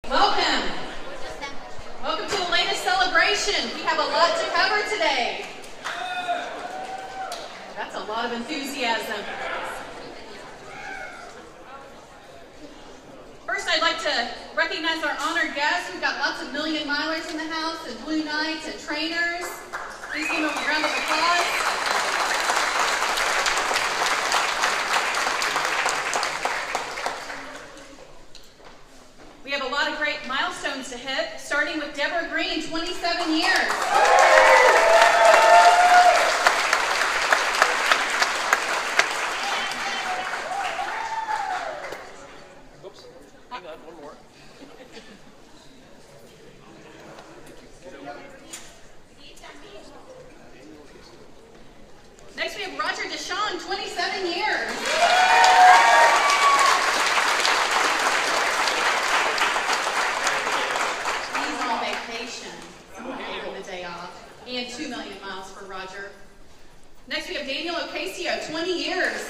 Welcome. Welcome to the latest celebration. We have a lot to cover today. That's a lot of enthusiasm. First, I'd like to recognize our honored guests. We've got lots of million milers in the house, and Blue Knights, and trainers. Please give them a round of applause. We have a lot of great milestones to hit, starting with Deborah Green, 27 years. Oops, hang on, one more. Next we have Roger Deshawn, 27 years. And 2 million miles for Roger. Next we have Daniel Ocasio, 20 years.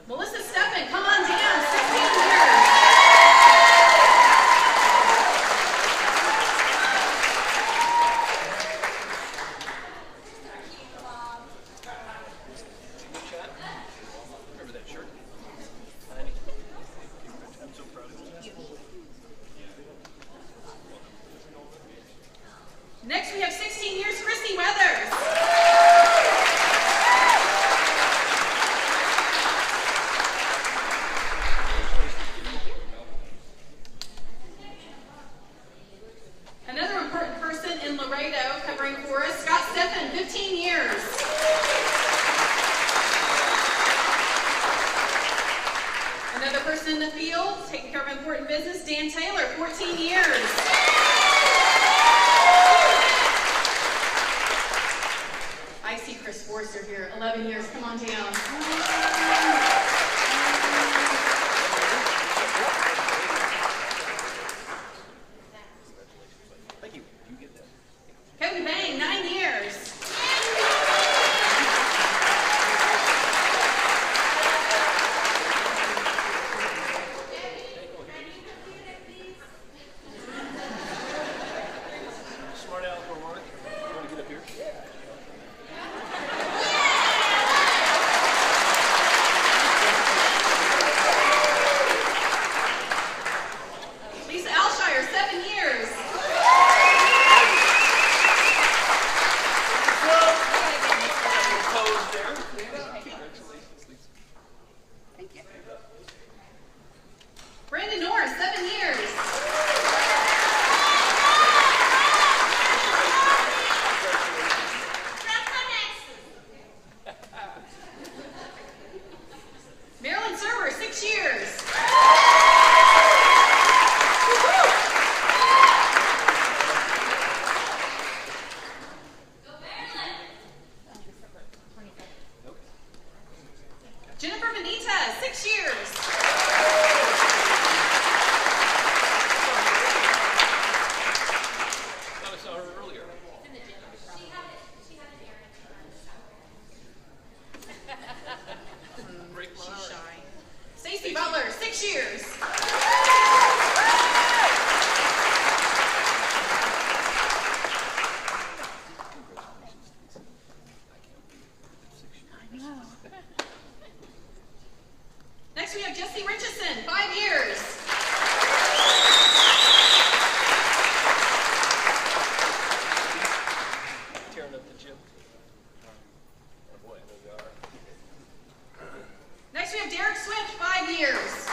Melissa Steffen, come on down, 16 years. Next, we have 16 years, Christy Weathers. Another important person in Laredo covering for us, Scott Steffen, 15 years. Another person in the field, taking care of important business, Dan Taylor, 14 years. I see Chris Forster here, 11 years. Come on down. Thank you. You get that. Kevin Bang, 9 years. Smart aleck or Mark? You want to get up here? Yeah. Lisa Alshire, 7 years. Pose there. Congratulations, Lisa. Thank you. Brandon Norris, 7 years. Marilyn Server, 6 years. Jennifer Benitez, 6 years. Thought I saw her earlier. Break my heart. Stacy Butler, 6 years. Next we have Jesse Richardson, 5 years. Tearing up the gym. Oh boy, there we are. Next we have Derek Swift, 5 years.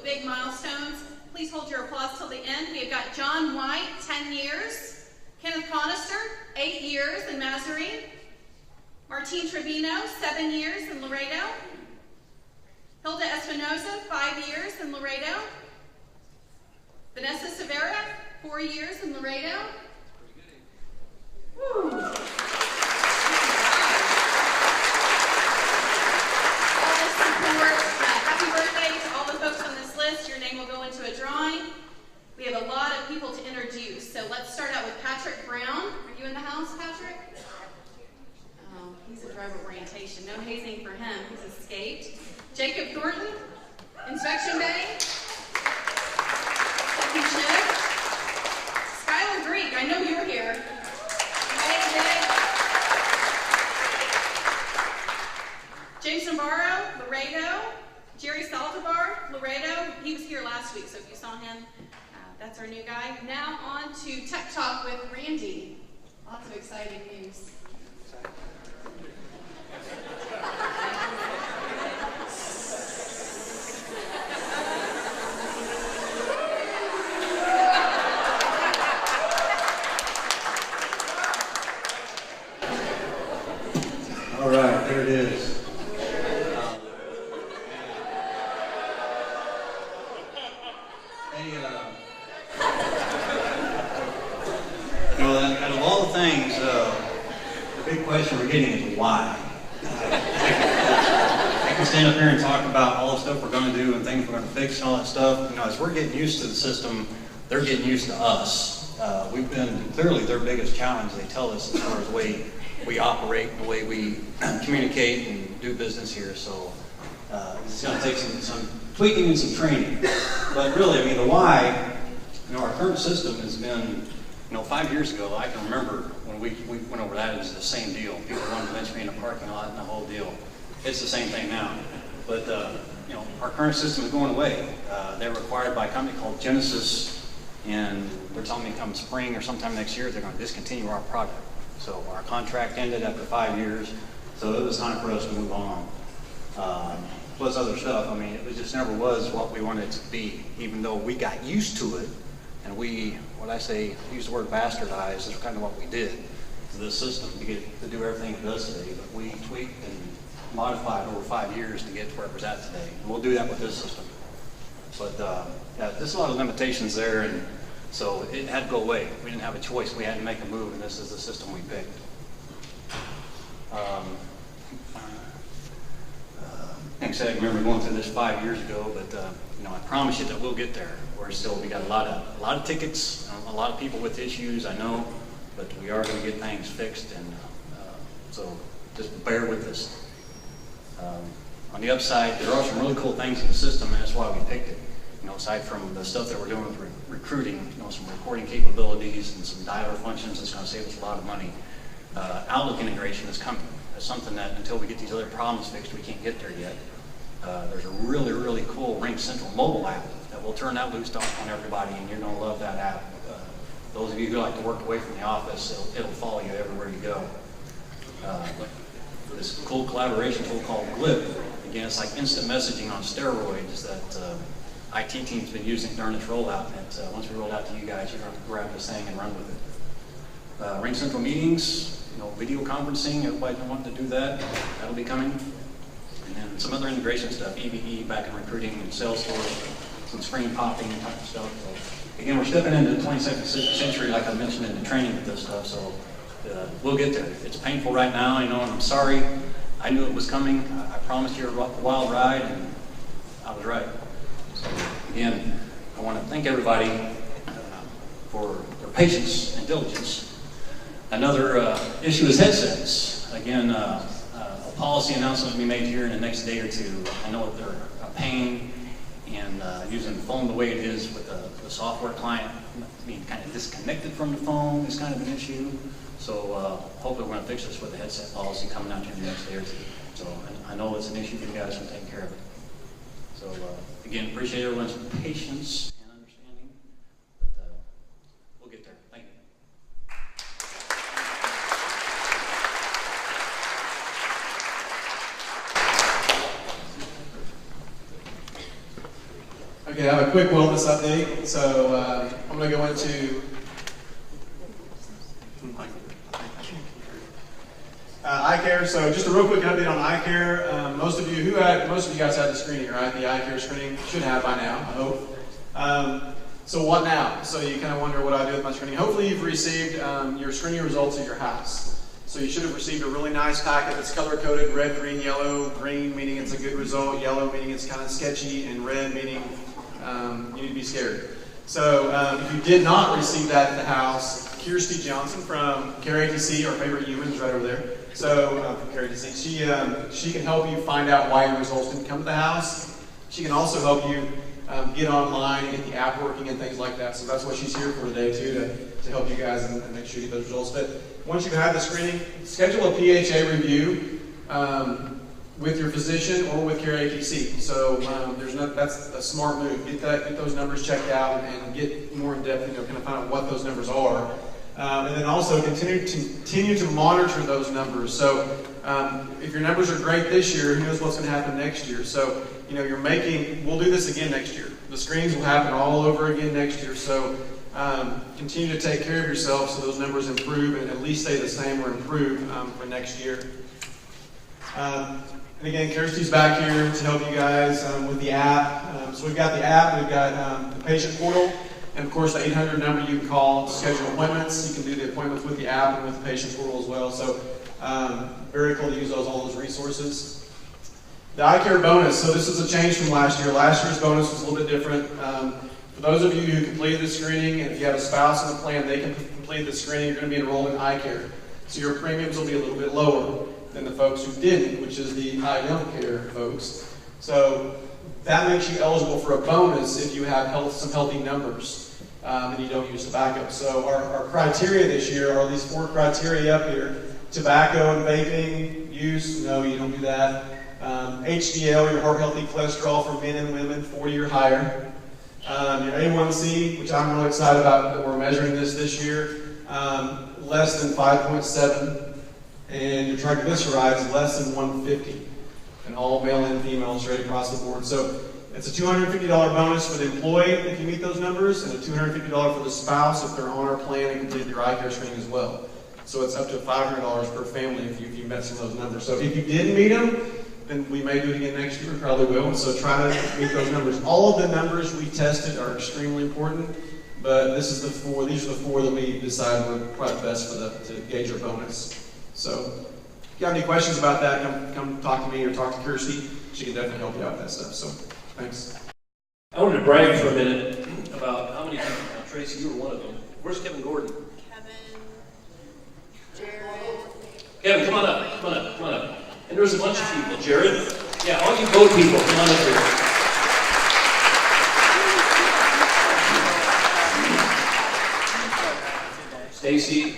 big milestones. Please hold your applause till the end. We have got John White, 10 years. Kenneth Conister, 8 years in Mazarine. Martine Trevino, 7 years in Laredo. Hilda Espinoza, 5 years in Laredo. Vanessa Severa, 4 years in Laredo. Woo. All this support. Happy birthday to all the folks on this list. Your name will go into a drawing. We have a lot of people to introduce. So let's start out with Patrick Brown. Are you in the house, Patrick? Oh, he's a driver orientation. No hazing for him. He's escaped. Jacob Thornton, Inspection Bay. Becky Schnitt. Skylar Greek, I know you're here. Hey. James Navarro, Laredo. Jerry Saldivar, Laredo. He was here last week, so if you saw him, that's our new guy. Now on to Tech Talk with Randy. Lots of exciting news. All right, there it is. Out of all the things, the big question we're getting is why. I can stand up here and talk about all the stuff we're going to do and things we're going to fix and all that stuff. You know, as we're getting used to the system, they're getting used to us. We've been clearly their biggest challenge, they tell us, as far as the way we operate, the way we communicate and do business here. So it's going to take some tweaking and some training. But really, I mean, the why, you know, our current system has been, you know, 5 years ago, I can remember when we went over that, it was the same deal. People wanted to lynch me in a parking lot and the whole deal. It's the same thing now. But, you know, our current system is going away. They're required by a company called Genesis, and they're telling me come spring or sometime next year, they're going to discontinue our product. So our contract ended after 5 years, so it was time for us to move on. Plus other stuff, I mean, it just never was what we wanted it to be, even though we got used to it, and we, what I say, use the word bastardized, is kind of what we did to this system to get to do everything it does today, but we tweaked and modified over 5 years to get to where it was at today. And we'll do that with this system. But yeah, there's a lot of limitations there, and so it had to go away. We didn't have a choice. We had to make a move, and this is the system we picked. Like I said, I remember going through this 5 years ago, but you know, I promise you that we'll get there. We got a lot of tickets, a lot of people with issues, I know, but we are going to get things fixed, and so just bear with us. On the upside, there are some really cool things in the system, and that's why we picked it. You know, aside from the stuff that we're doing with recruiting, you know, some recording capabilities and some dialer functions that's going to save us a lot of money. Outlook integration is coming. That's something that until we get these other problems fixed, we can't get there yet. There's a really, really cool Ring Central mobile app that will turn that loose on everybody, and you're going to love that app. Those of you who like to work away from the office, it'll follow you everywhere you go. This cool collaboration tool called Glib. Again, it's like instant messaging on steroids that IT team's been using during this rollout. And once we roll out to you guys, you're going to grab this thing and run with it. Ring Central meetings, you know, video conferencing. Everybody's been wanting to do that. That'll be coming. And then some other integration stuff, EVE back in recruiting and Salesforce, some screen popping and type of stuff. So, again, we're stepping into the 22nd century, like I mentioned in the training with this stuff. So we'll get there. It's painful right now, you know, and I'm sorry. I knew it was coming. I promised you a wild ride, and I was right. So, again, I want to thank everybody for their patience and diligence. Another issue is headsets. Again, a policy announcement will be made here in the next day or two. I know they're a pain, and using the phone the way it is with the software client being kind of disconnected from the phone is kind of an issue. So hopefully we're going to fix this with the headset policy coming out here in the next day or two. So I know it's an issue for you guys, so take care of it. So again, appreciate everyone's patience and understanding, but we'll get there. Thank you. Okay, have a quick wellness update. So I'm going to go into eye care. So just a real quick update on eye care. Most of you guys had the screening, right? The eye care screening should have by now, I hope. So what now? So you kind of wonder what I do with my screening. Hopefully you've received your screening results at your house. So you should have received a really nice packet that's color-coded, red, green, yellow. Green meaning it's a good result, yellow meaning it's kind of sketchy, and red meaning you need to be scared. So if you did not receive that at the house, Kirsty Johnson from Care ATC, our favorite humans right over there. So from Care ATC, she can help you find out why your results didn't come to the house. She can also help you get online and get the app working and things like that. So that's what she's here for today too, to help you guys and make sure you get those results. But once you've had the screening, schedule a PHA review with your physician or with Care ATC. So that's a smart move. Get those numbers checked out and get more in depth, kind of find out what those numbers are. And then also continue to monitor those numbers. So if your numbers are great this year, who knows what's going to happen next year? So we'll do this again next year. The screenings will happen all over again next year. So continue to take care of yourself so those numbers improve and at least stay the same or improve for next year. And again, Kirsty's back here to help you guys with the app. So we've got the app, we've got the patient portal, and of course the 800 number you can call to schedule appointments. You can do the appointments with the app and with the patient portal as well. So very cool to use all those resources. The eye care bonus. So this is a change from last year. Last year's bonus was a little bit different. For those of you who completed the screening, and if you have a spouse in the plan, they can complete the screening, you're going to be enrolled in eye care. So your premiums will be a little bit lower than the folks who didn't, which is the eye dental care folks. So that makes you eligible for a bonus if you have some healthy numbers and you don't use tobacco. So our criteria this year are these 4 criteria up here. Tobacco and vaping use, no, you don't do that. HDL, your heart healthy cholesterol for men and women, 40 or higher. Your A1C, which I'm really excited about that we're measuring this year, less than 5.7. And your triglycerides less than 150. And all male and female straight across the board. So it's a $250 bonus for the employee if you meet those numbers, and a $250 for the spouse if they're on our plan and complete their eye care screening as well. So it's up to $500 per family if you met some of those numbers. So if you didn't meet them, then we may do it again next year. We probably will. So try to meet those numbers. All of the numbers we tested are extremely important, but these are the 4 that we decided were probably best to gauge our bonus. So if you have any questions about that, come talk to me or talk to Kirsty. She can definitely help you out with that stuff. So thanks. I wanted to brag for a minute about how many people. Tracy, you were one of them. Where's Kevin Gordon? Kevin, Jared. Kevin, come on up. And there's a bunch of people. Jared? Yeah, all you boat people, come on up here. Stacy?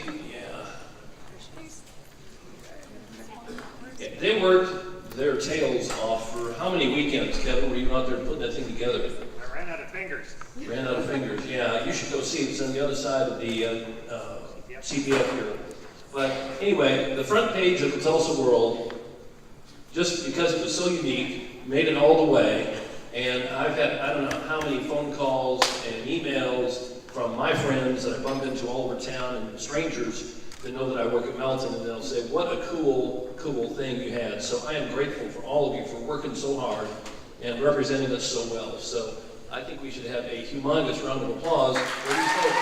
Yeah, they worked their tails off for how many weekends, Kevin, were you out there putting that thing together? I ran out of fingers. Ran out of fingers, yeah. You should go see it. It's on the other side of the CPF here. But anyway, the front page of the Tulsa World, just because it was so unique, made it all the way. And I've had, I don't know how many phone calls and emails from my friends that I bump into all over town and strangers that know that I work at Melton, and they'll say, what a cool thing you had. So I am grateful for all of you for working so hard and representing us so well. So I think we should have a humongous round of applause for these folks.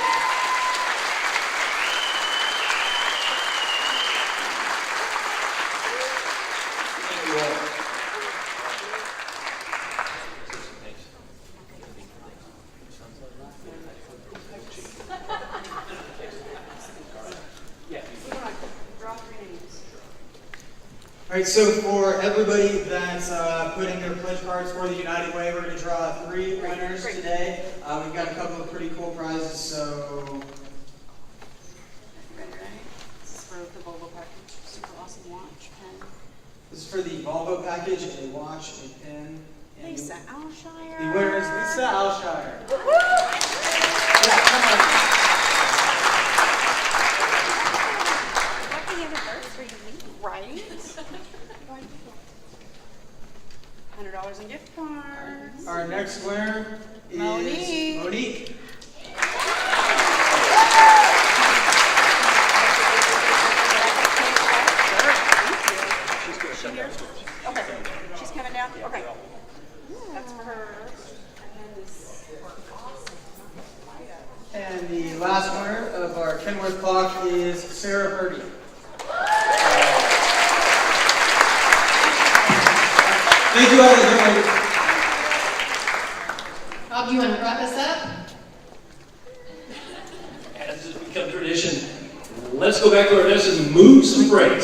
Thank you all. All right, so for everybody that's put in their pledge cards for the United Way, we're going to draw 3 winners today. We've got a couple of pretty cool prizes, so... This is for the Volvo package. Super awesome watch, pen. This is for the Volvo package, a watch, a pen. And Lisa Alshire. The winner is Lisa Alshire. Yeah, come on. Happy anniversary, right? $100 in gift cards. Our next winner is Monique. Monique. She here? Okay. She's coming down. Okay. That's for her. And then this. And the last winner of our Kenworth clock is Sarah Purdy. Thank you all. Bob, do you want to wrap us up? As has become tradition, let's go back to our desk and move some freight.